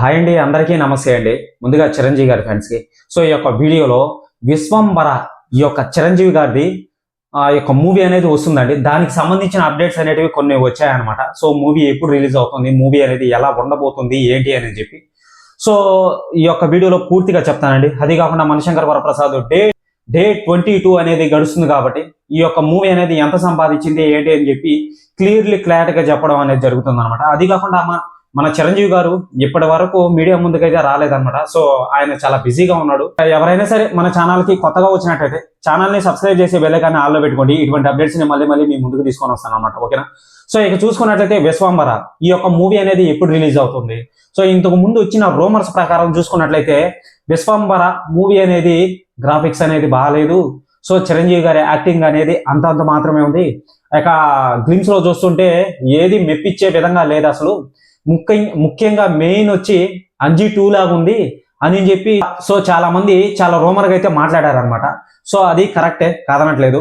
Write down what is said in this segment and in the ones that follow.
Hi అండి, అందరికీ నమస్తే అండి. ముందుగా చిరంజీవి గారి ఫ్రెండ్స్కి ఈ యొక్క వీడియోలో విశ్వంబర ఈ యొక్క చిరంజీవి గారిది యొక్క మూవీ అనేది వస్తుందండి. దానికి సంబంధించిన అప్డేట్స్ అనేటివి కొన్ని వచ్చాయన్నమాట. మూవీ ఎప్పుడు రిలీజ్ అవుతుంది, మూవీ అనేది ఎలా ఉండబోతుంది ఏంటి అని చెప్పి సో ఈ యొక్క వీడియోలో పూర్తిగా చెప్తానండి. అది కాకుండా మణిశంకర్ వరప్రసాద్ డే 22 అనేది గడుస్తుంది కాబట్టి ఈ యొక్క మూవీ అనేది ఎంత సంపాదించింది ఏంటి అని చెప్పి క్లారిటీగా చెప్పడం అనేది జరుగుతుంది అనమాట. అది కాకుండా మన చిరంజీవి గారు ఇప్పటి వరకు మీడియా ముందుకైతే రాలేదన్నమాట. ఆయన చాలా బిజీగా ఉన్నాడు. ఎవరైనా సరే మన ఛానల్ కి కొత్తగా వచ్చినట్టయితే ఛానల్ ని సబ్స్క్రైబ్ చేసి బెల్ ఐకాన్ ఆన్లో పెట్టుకోండి. ఇటువంటి అప్డేట్స్ ని మళ్ళీ మీ ముందుకు తీసుకొని వస్తాను అనమాట. ఓకేనా? ఇక చూసుకున్నట్లయితే విశ్వంబర ఈ యొక్క మూవీ అనేది ఎప్పుడు రిలీజ్ అవుతుంది? ఇంతకు ముందు వచ్చిన రూమర్స్ ప్రకారం చూసుకున్నట్లయితే విశ్వంబర మూవీ అనేది గ్రాఫిక్స్ అనేది బాగాలేదు. చిరంజీవి గారి యాక్టింగ్ అనేది అంతంత మాత్రమే ఉంది. ఇక గ్లిమ్స్ లో చూస్తుంటే ఏది మెప్పించే విధంగా లేదు అసలు. ముఖ్యంగా మెయిన్ వచ్చి అంజీ 2 లాగా ఉంది అని చెప్పి చాలా మంది చాలా రూమర్గా అయితే మాట్లాడారనమాట. అది కరెక్టే, కాదనట్లేదు.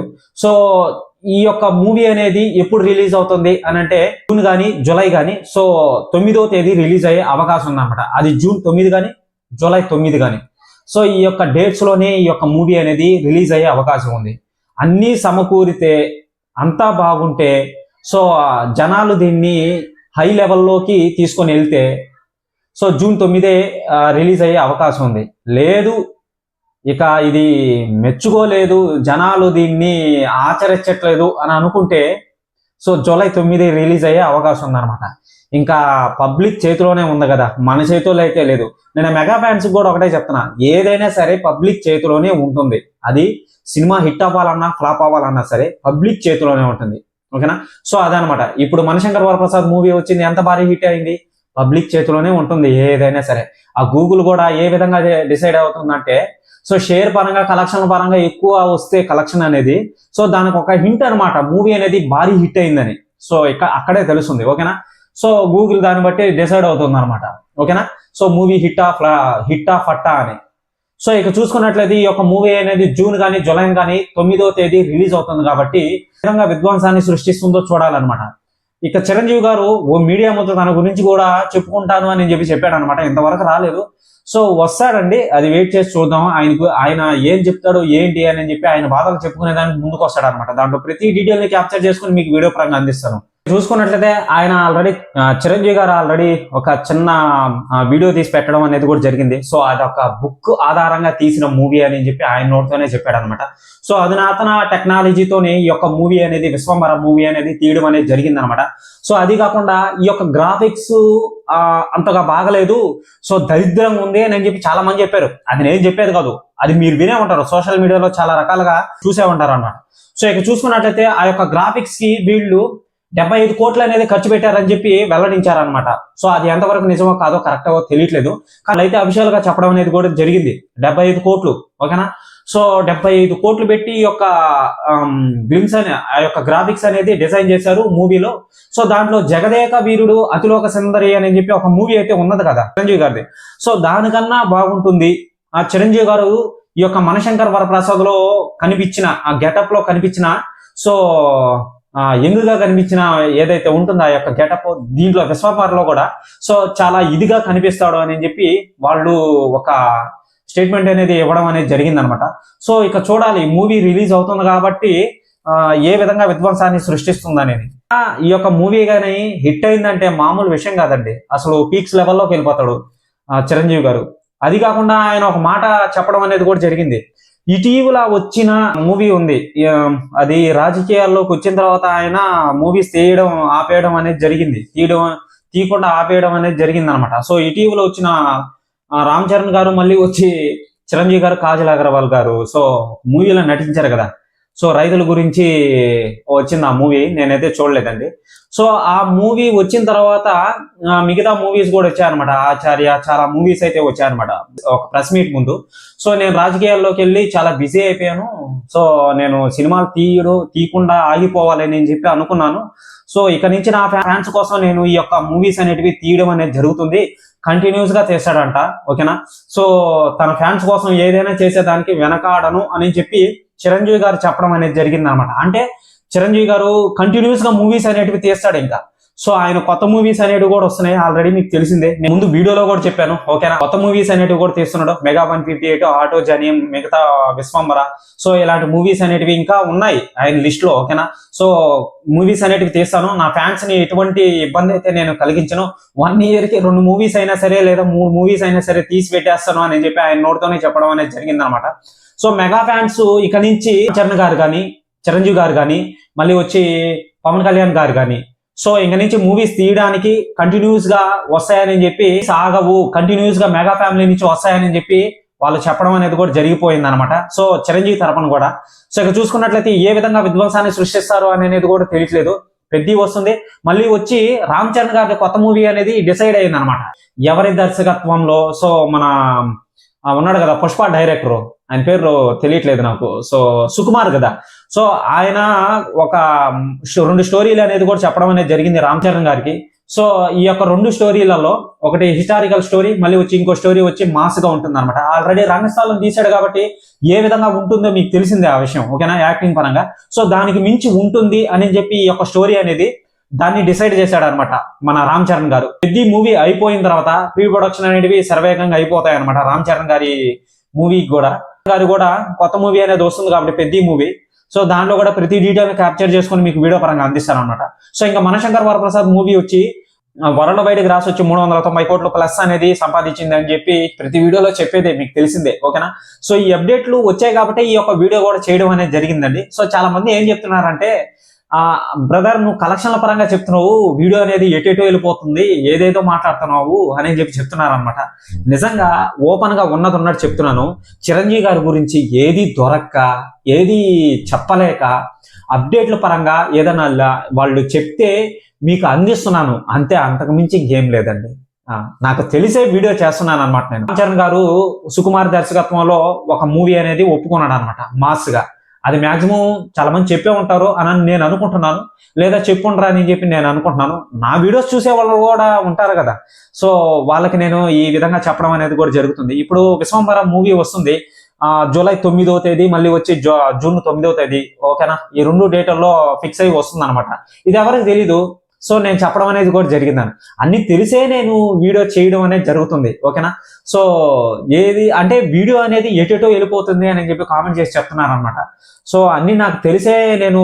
ఈ యొక్క మూవీ అనేది ఎప్పుడు రిలీజ్ అవుతుంది అని అంటే జూన్ కానీ జూలై కానీ 9వ తేదీ రిలీజ్ అయ్యే అవకాశం ఉందన్నమాట. అది జూన్ 9 కానీ జూలై 9 కానీ ఈ యొక్క డేట్స్ లోనే ఈ యొక్క మూవీ అనేది రిలీజ్ అయ్యే అవకాశం ఉంది. అన్నీ సమకూరితే అంతా బాగుంటే జనాలు దీన్ని హై లెవెల్లోకి తీసుకొని వెళ్తే జూన్ 9 రిలీజ్ అయ్యే అవకాశం ఉంది. లేదు ఇక ఇది మెచ్చుకోలేదు, జనాలు దీన్ని ఆచరించట్లేదు అని అనుకుంటే జూలై 9 రిలీజ్ అయ్యే అవకాశం ఉందన్నమాట. ఇంకా పబ్లిక్ చేతిలోనే ఉంది కదా, మన చేతిలో అయితే లేదు. నేను మెగా ఫ్యాన్స్ కూడా ఒకటే చెప్తున్నా, ఏదైనా సరే పబ్లిక్ చేతిలోనే ఉంటుంది. అది సినిమా హిట్ అవ్వాలన్నా ఫ్లాప్ అవ్వాలన్నా సరే పబ్లిక్ చేతిలోనే ఉంటుంది. ఓకేనా? అదనమాట. ఇప్పుడు మణిశంకర్ వరప్రసాద్ మూవీ వచ్చింది, ఎంత భారీ హిట్ అయింది, పబ్లిక్ చేతిలోనే ఉంటుంది ఏదైనా సరే. ఆ గూగుల్ కూడా ఏ విధంగా డిసైడ్ అవుతుందంటే షేర్ పరంగా కలెక్షన్ పరంగా ఎక్కువ వస్తే కలెక్షన్ అనేది దానికి ఒక హింట్ అనమాట, మూవీ అనేది భారీ హిట్ అయిందని. అక్కడే తెలుస్తుంది. ఓకేనా? గూగుల్ దాన్ని బట్టి డిసైడ్ అవుతుంది అనమాట. ఓకేనా? మూవీ హిట్టా ఫట్టా అని. ఇక చూసుకున్నట్లయితే ఈ యొక్క మూవీ అనేది జూన్ కానీ జూలై కానీ 9వ తేదీ రిలీజ్ అవుతుంది కాబట్టి విధంగా విధ్వంసాన్ని సృష్టిస్తుందో చూడాలన్నమాట. ఇక చిరంజీవి గారు ఓ మీడియా ముందు తన గురించి కూడా చెప్పుకుంటాను అని చెప్పాడు అనమాట. ఇంతవరకు రాలేదు. వస్తాడండి, అది వెయిట్ చేసి చూద్దాం. ఆయన ఏం చెప్తాడు ఏంటి అని చెప్పి ఆయన బాధలు చెప్పుకునే దానికి ముందుకు వస్తాడు అనమాట. దాంట్లో ప్రతి డీటెయిల్ ని క్యాప్చర్ చేసుకుని మీకు వీడియో పరంగా అందిస్తాను. చూసుకున్నట్లయితే ఆయన చిరంజీవి గారు ఆల్రెడీ ఒక చిన్న వీడియో తీసి పెట్టడం అనేది కూడా జరిగింది. అదొక బుక్ ఆధారంగా తీసిన మూవీ అని చెప్పి ఆయన నోటితోనే చెప్పాడు అనమాట. అధునాతన టెక్నాలజీతోనే ఈ యొక్క మూవీ అనేది విశ్వంబర మూవీ అనేది తీయడం అనేది జరిగింది అనమాట. అది కాకుండా ఈ యొక్క గ్రాఫిక్స్ అంతగా బాగలేదు, దరిద్రంగా ఉంది అని చెప్పి చాలా మంది చెప్పారు. అది నేను చెప్పేది కాదు, అది మీరు వినే ఉంటారు, సోషల్ మీడియాలో చాలా రకాలుగా చూసే ఉంటారు అనమాట. ఇక చూసుకున్నట్లయితే ఆ యొక్క గ్రాఫిక్స్ కి వీళ్ళు 75 కోట్లు అనేది ఖర్చు పెట్టారని చెప్పి వెల్లడించారనమాట. అది ఎంతవరకు నిజమో కాదో కరెక్ట్ తెలియట్లేదు, కానీ అయితే అఫీషియల్ గా చెప్పడం అనేది కూడా జరిగింది. 75 కోట్లు. ఓకేనా? 75 కోట్లు పెట్టి ఈ యొక్క గ్లిమ్స్ అనే ఆ యొక్క గ్రాఫిక్స్ అనేది డిజైన్ చేశారు మూవీలో. దాంట్లో జగదేక వీరుడు అతిలోక సుందరి అని చెప్పి ఒక మూవీ అయితే ఉన్నది కదా చిరంజీవి గారిది. దానికన్నా బాగుంటుంది. ఆ చిరంజీవి గారు ఈ యొక్క మణిశంకర్ వరప్రసాద్ లో కనిపించిన ఆ గెటప్ లో కనిపించిన యంగ్ గా కనిపించిన ఏదైతే ఉంటుందో ఆ యొక్క గెటప్ దీంట్లో విశ్వంబరలో కూడా చాలా ఇదిగా కనిపిస్తాడు అని చెప్పి వాళ్ళు ఒక స్టేట్మెంట్ అనేది ఇవ్వడం అనేది జరిగింది అనమాట. ఇక చూడాలి, మూవీ రిలీజ్ అవుతుంది కాబట్టి ఏ విధంగా విధ్వంసాన్ని సృష్టిస్తుంది అనేది. ఈ యొక్క మూవీ కానీ హిట్ అయిందంటే మామూలు విషయం కాదండి, అసలు పీక్స్ లెవెల్లోకి వెళ్ళిపోతాడు చిరంజీవి గారు. అది కాకుండా ఆయన ఒక మాట చెప్పడం అనేది కూడా జరిగింది. ఇటీవల వచ్చిన మూవీ ఉంది, అది రాజకీయాల్లోకి వచ్చిన తర్వాత ఆయన మూవీస్ ఆపేయడం అనేది జరిగింది, తీయకుండా ఆపేయడం అనేది జరిగింది అనమాట. ఇటీవల వచ్చిన రామ్ చరణ్ గారు మళ్ళీ వచ్చి చిరంజీవి గారు కాజల్ అగర్వాల్ గారు మూవీలో నటించారు కదా. రైతుల గురించి వచ్చింది ఆ మూవీ, నేనైతే చూడలేదండి. ఆ మూవీ వచ్చిన తర్వాత మిగతా మూవీస్ కూడా వచ్చాయన్నమాట. ఆచార్య చాలా మూవీస్ అయితే వచ్చాయన్నమాట ఒక ప్రెస్ మీట్ ముందు. నేను రాజకీయాల్లోకి వెళ్ళి చాలా బిజీ అయిపోయాను. నేను సినిమాలు తీయకుండా ఆగిపోవాలని చెప్పి అనుకున్నాను. ఇక నుంచి నా ఫ్యాన్స్ కోసం నేను ఈ యొక్క మూవీస్ అనేటివి తీయడం అనేది జరుగుతుంది, కంటిన్యూస్ గా చేశాడంట. ఓకేనా? తన ఫ్యాన్స్ కోసం ఏదైనా చేసేదానికి వెనకాడను అని చెప్పి చిరంజీవి గారు చెప్పడం అనేది జరిగింది అనమాట. అంటే చిరంజీవి గారు కంటిన్యూస్ గా మూవీస్ అనేటివి తీస్తాడు ఇంకా. సో ఆయన కొత్త మూవీస్ అనేవి కూడా వస్తున్నాయి, ఆల్రెడీ మీకు తెలిసిందే, నేను ముందు వీడియోలో కూడా చెప్పాను. ఓకేనా, కొత్త మూవీస్ అనేవి కూడా తీస్తున్నాడు. మెగా 158, ఆటో జనియం, మిగతా విశ్వంబర. సో ఇలాంటి మూవీస్ అనేటివి ఇంకా ఉన్నాయి ఆయన లిస్ట్ లో. ఓకేనా, సో మూవీస్ అనేటివి తీస్తాను. నా ఫ్యాన్స్ ని ఎటువంటి ఇబ్బంది అయితే నేను కలిగించను. 1 year కి 2 మూవీస్ అయినా సరే లేదా 3 మూవీస్ అయినా సరే తీసి పెట్టేస్తాను అని చెప్పి ఆయన నోటితోనే చెప్పడం అనేది జరిగింది అనమాట. సో మెగా ఫ్యాన్స్ ఇక నుంచి చరణ్ గారు కానీ, చిరంజీవి గారు కానీ, మళ్ళీ వచ్చి పవన్ కళ్యాణ్ గారు కానీ, సో ఇంక నుంచి మూవీస్ తీయడానికి కంటిన్యూస్ గా వస్తాయని చెప్పి, సాగవు కంటిన్యూస్ గా మెగా ఫ్యామిలీ నుంచి వస్తాయని చెప్పి వాళ్ళు చెప్పడం అనేది కూడా జరిగిపోయింది అనమాట. సో చిరంజీవి తరపున కూడా. సో ఇక చూసుకున్నట్లయితే ఏ విధంగా విధ్వంసాన్ని సృష్టిస్తారు అనేది కూడా తెలియట్లేదు. పెద్ద వస్తుంది, మళ్ళీ వచ్చి రామ్ చరణ్ గారి కొత్త మూవీ అనేది డిసైడ్ అయింది అనమాట. ఎవరి దర్శకత్వంలో, సో మన ఉన్నాడు కదా పుష్ప డైరెక్టర్, ఆయన పేరు తెలియట్లేదు నాకు, సో సుకుమార్ కదా. సో ఆయన ఒక 2 స్టోరీలు అనేది కూడా చెప్పడం అనేది జరిగింది రామ్ చరణ్ గారికి. సో ఈ యొక్క 2 స్టోరీలలో ఒకటి హిస్టారికల్ స్టోరీ, మళ్ళీ వచ్చి ఇంకో స్టోరీ వచ్చి మాస్ గా ఉంటుంది అనమాట. ఆల్రెడీ రంగస్థలం తీశాడు కాబట్టి ఏ విధంగా ఉంటుందో మీకు తెలిసిందే ఆ విషయం. ఓకేనా, యాక్టింగ్ పరంగా. సో దానికి మించి ఉంటుంది అని చెప్పి ఈ యొక్క స్టోరీ అనేది దాన్ని డిసైడ్ చేశాడు అనమాట మన రామ్ చరణ్ గారు. పెద్ద మూవీ అయిపోయిన తర్వాత ప్రీ ప్రొడక్షన్ అనేవి శరవేగంగా అయిపోతాయి అనమాట. రామ్ చరణ్ గారి మూవీ కూడా కొత్త మూవీ అనేది వస్తుంది కాబట్టి పెద్ద మూవీ. సో దాంట్లో కూడా ప్రతి డీటెయిల్ క్యాప్చర్ చేసుకుని మీకు వీడియో పరంగా అందిస్తాను అనమాట. సో ఇంకా మనశంకర్ వరప్రసాద్ మూవీ వచ్చి వరల్డ్ వైడ్ గ్రాస్ వచ్చి 390 కోట్లు ప్లస్ అనేది సంపాదించింది అని చెప్పి ప్రతి వీడియోలో చెప్పేదే మీకు తెలిసిందే. ఓకేనా, సో ఈ అప్డేట్లు వచ్చాయి కాబట్టి ఈ యొక్క వీడియో కూడా చేయడం అనేది జరిగిందండి. సో చాలా మంది ఏం చెప్తున్నారంటే, బ్రదర్ నువ్వు కలెక్షన్ల పరంగా చెప్తున్నావు, వీడియో అనేది ఎటేటో వెళ్ళిపోతుంది, ఏదేదో మాట్లాడుతున్నావు అని చెప్పి చెప్తున్నారు అనమాట. నిజంగా ఓపెన్ గా ఉన్నట్టు చెప్తున్నాను. చిరంజీవి గారి గురించి ఏది దొరక్క, ఏది చెప్పలేక, అప్డేట్ల పరంగా ఏదైనా వాళ్ళు చెప్తే మీకు అందిస్తున్నాను అంతే, అంతకు మించి ఇంకేం లేదండి. నాకు తెలిసే వీడియో చేస్తున్నాను అనమాట. నేను రామ్ చరణ్ గారు సుకుమార్ దర్శకత్వంలో ఒక మూవీ అనేది ఒప్పుకున్నాడు అనమాట మాస్ గా. అది మాక్సిమం చాలా మంది చెప్పే ఉంటారు అని నేను అనుకుంటున్నాను, లేదా చెప్పుండ్రా అని చెప్పి నేను అనుకుంటున్నాను. నా వీడియోస్ చూసే వాళ్ళు కూడా ఉంటారు కదా, సో వాళ్ళకి నేను ఈ విధంగా చెప్పడం అనేది కూడా జరుగుతుంది. ఇప్పుడు విశ్వంబర మూవీ వస్తుంది జూలై 9వ తేదీ, మళ్ళీ వచ్చి జూన్ 9వ తేదీ. ఓకేనా, ఈ 2 డేట్లలో ఫిక్స్ అయ్యి వస్తుంది అనమాట. ఇది ఎవరికి తెలీదు, సో నేను చెప్పడం అనేది కూడా జరిగిందని. అన్ని తెలిసే నేను వీడియో చేయడం అనేది జరుగుతుంది. ఓకేనా, సో ఏది అంటే వీడియో అనేది ఎటెటో వెళ్ళిపోతుంది అని చెప్పి కామెంట్ చేసి చెప్తున్నారు అనమాట. సో అన్ని నాకు తెలిసే నేను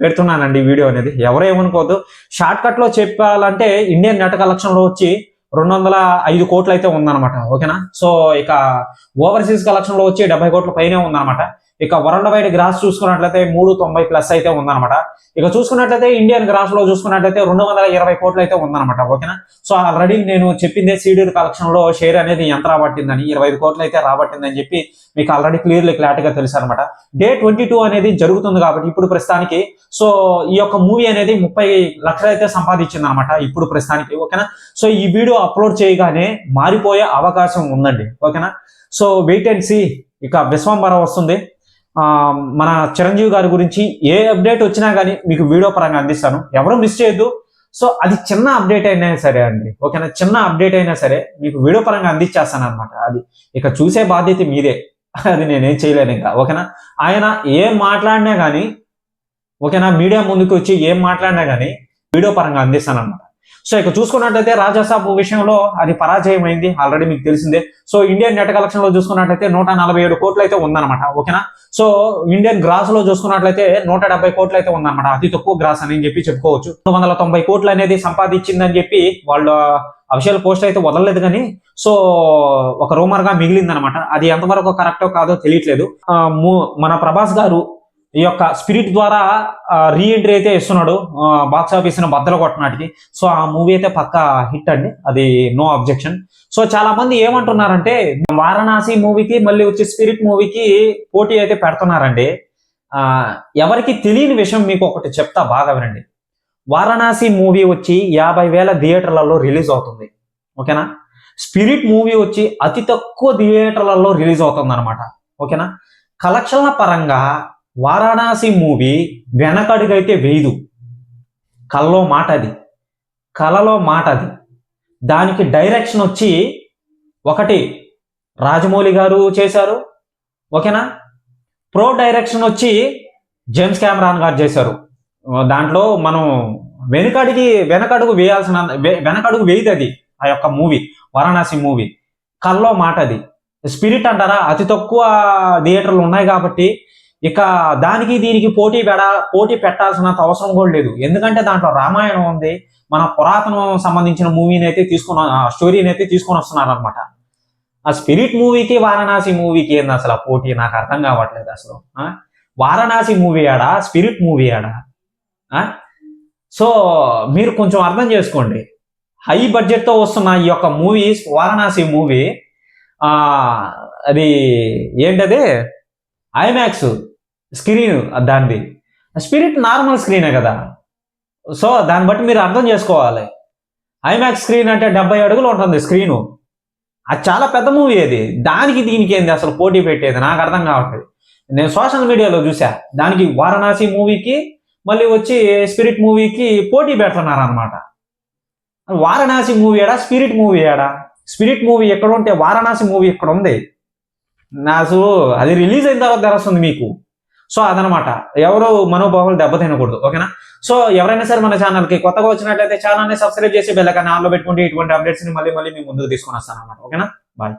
పెడుతున్నానండి వీడియో అనేది, ఎవరు ఏమనుకోవద్దు. షార్ట్ కట్ లో చెప్పాలంటే ఇండియన్ నెట్ కలెక్షన్ లో వచ్చి 205 కోట్లు అయితే ఉందన్నమాట. ఓకేనా, సో ఇక ఓవర్సీస్ కలెక్షన్ లో వచ్చి 70 కోట్ల పైనే ఉందన్నమాట. ఇక వరల్డ్ వైడ్ గ్రాస్ చూసుకున్నట్లయితే 390 ప్లస్ అయితే ఉందన్నమాట. ఇక చూసుకున్నట్లయితే ఇండియన్ గ్రాస్ లో చూసుకున్నట్లయితే 220 కోట్లు అయితే ఉందన్నమాట. ఓకేనా, సో ఆల్రెడీ నేను చెప్పిందే సీడెడ్ కలెక్షన్ లో షేర్ అనేది ఎంత రాబట్టిందని, 25 కోట్లు అయితే రాబట్టిందని చెప్పి మీకు ఆల్రెడీ క్లారిటీగా తెలుసు అనమాట. డే 22 అనేది జరుగుతుంది కాబట్టి ఇప్పుడు ప్రస్తుతానికి. సో ఈ యొక్క మూవీ అనేది 30 లక్షలు అయితే సంపాదించింది అనమాట ఇప్పుడు ప్రస్తుతానికి. ఓకేనా, సో ఈ వీడియో అప్లోడ్ చేయగానే మారిపోయే అవకాశం ఉందండి. ఓకేనా, సో వెయిట్ అండ్ సీ. ఇక విశ్వంబర వస్తుంది. మన చిరంజీవి గారి గురించి ఏ అప్డేట్ వచ్చినా కానీ మీకు వీడియో పరంగా అందిస్తాను, ఎవరు మిస్ చేయొద్దు. సో అది చిన్న అప్డేట్ అయినా సరే అండి, ఓకేనా, చిన్న అప్డేట్ అయినా సరే మీకు వీడియో పరంగా అందించేస్తాను అనమాట. అది ఇక చూసే బాధ్యత మీదే, అది నేనేం చేయలేను ఇంకా. ఓకేనా, ఆయన ఏం మాట్లాడినా కానీ, ఓకేనా, మీడియా ముందుకు వచ్చి ఏం మాట్లాడినా కానీ వీడియో పరంగా అందిస్తాను అనమాట. సో ఇక చూసుకున్నట్లయితే రాజాసాబ్ విషయంలో అది పరాజయం అయింది, ఆల్రెడీ మీకు తెలిసిందే. సో ఇండియన్ నెట్ కలెక్షన్ లో చూసుకున్నట్లయితే 147 కోట్లు అయితే ఉందన్నమాట. ఓకేనా, సో ఇండియన్ గ్రాస్ లో చూసుకున్నట్లయితే 170 కోట్లు అయితే ఉందన్నమాట. అతి తక్కువ గ్రాస్ అని చెప్పి చెప్పుకోవచ్చు. 290 కోట్లు అనేది సంపాదించిందని చెప్పి వాళ్ళు అఫీషియల్ పోస్ట్ అయితే వదలలేదు కానీ, సో ఒక రూమర్ గా మిగిలిందనమాట. అది ఎంతవరకు కరెక్టో కాదో తెలియట్లేదు. మన ప్రభాస్ గారు ఈ యొక్క స్పిరిట్ ద్వారా రీఎంట్రీ అయితే ఇస్తున్నాడు బాక్స్ ఆఫీస్ ను బద్దలు కొట్టనాటికి. సో ఆ మూవీ అయితే పక్కా హిట్ అండి, అది నో అబ్జెక్షన్. సో చాలా మంది ఏమంటున్నారంటే వారణాసి మూవీకి మళ్ళీ వచ్చి స్పిరిట్ మూవీకి పోటీ అయితే పెడుతున్నారండి. ఎవరికి తెలియని విషయం మీకు ఒకటి చెప్తా, బాగా వినండి. వారణాసి మూవీ వచ్చి 50,000 థియేటర్లలో రిలీజ్ అవుతుంది. ఓకేనా, స్పిరిట్ మూవీ వచ్చి అతి తక్కువ థియేటర్లలో రిలీజ్ అవుతుంది అనమాట. ఓకేనా, కలెక్షన్ల పరంగా వారణాసి మూవీ వెనకడుగైతే వేయదు. కలలో మాట అది. దానికి డైరెక్షన్ వచ్చి ఒకటి రాజమౌళి గారు చేశారు. ఓకేనా, ప్రో డైరెక్షన్ వచ్చి జేమ్స్ కెమెరాన్ గారు చేశారు. దాంట్లో మనం వెనకడుగు వేయాల్సిన వెనకడుగు వేయదు అది. ఆ యొక్క మూవీ, వారణాసి మూవీ కల్లో మాట అది. స్పిరిట్ అంటారా, అతి తక్కువ థియేటర్లు ఉన్నాయి కాబట్టి ఇక దానికి దీనికి పోటీ పెట్టాల్సినంత అవసరం కూడా లేదు. ఎందుకంటే దాంట్లో రామాయణం ఉంది, మన పురాతనం సంబంధించిన మూవీని అయితే స్టోరీని అయితే తీసుకొని వస్తున్నారు అనమాట. ఆ స్పిరిట్ మూవీకి వారణాసి మూవీకి ఏంది అసలు ఆ పోటీ, నాకు అర్థం కావట్లేదు అసలు. వారణాసి మూవీ ఆడా, స్పిరిట్ మూవీ ఆడా? సో మీరు కొంచెం అర్థం చేసుకోండి. హై బడ్జెట్తో వస్తున్న ఈ యొక్క మూవీస్, వారణాసి మూవీ అది ఏంటది, ఐమాక్స్ స్క్రీన్ దానిది, స్పిరిట్ నార్మల్ స్క్రీనే కదా. సో దాన్ని బట్టి మీరు అర్థం చేసుకోవాలి. ఐమాక్స్ స్క్రీన్ అంటే 70 అడుగులు ఉంటుంది స్క్రీను, అది చాలా పెద్ద మూవీ. అది దానికి దీనికి ఏంది అసలు పోటీ పెట్టేది, నాకు అర్థం కావట్లేదు. నేను సోషల్ మీడియాలో చూసా, దానికి వారణాసి మూవీకి మళ్ళీ వచ్చి స్పిరిట్ మూవీకి పోటీ పెడుతున్నారు అనమాట. వారణాసి మూవీ ఏడా, స్పిరిట్ మూవీ ఏడా? స్పిరిట్ మూవీ ఎక్కడ ఉంటే వారణాసి మూవీ ఇక్కడ ఉంది. నాకు అది రిలీజ్ అయిన తర్వాత తెలుస్తుంది మీకు. సో అదనమాట, ఎవరు మనోభావాలు దెబ్బతినకూడదు, ఓకేనా? సో ఎవరైనా సరే మన ఛానల్కి కొత్తగా వచ్చినట్లయితే ఛానల్ని సబ్స్క్రైబ్ చేసి బెల్ ఐకాన్ ఆన్లో పెట్టుకుంటే ఇటువంటి అప్డేట్స్ని మళ్ళీ మీ ముందుకు తీసుకొని వస్తాను అనమాట, ఓకేనా? బాయ్.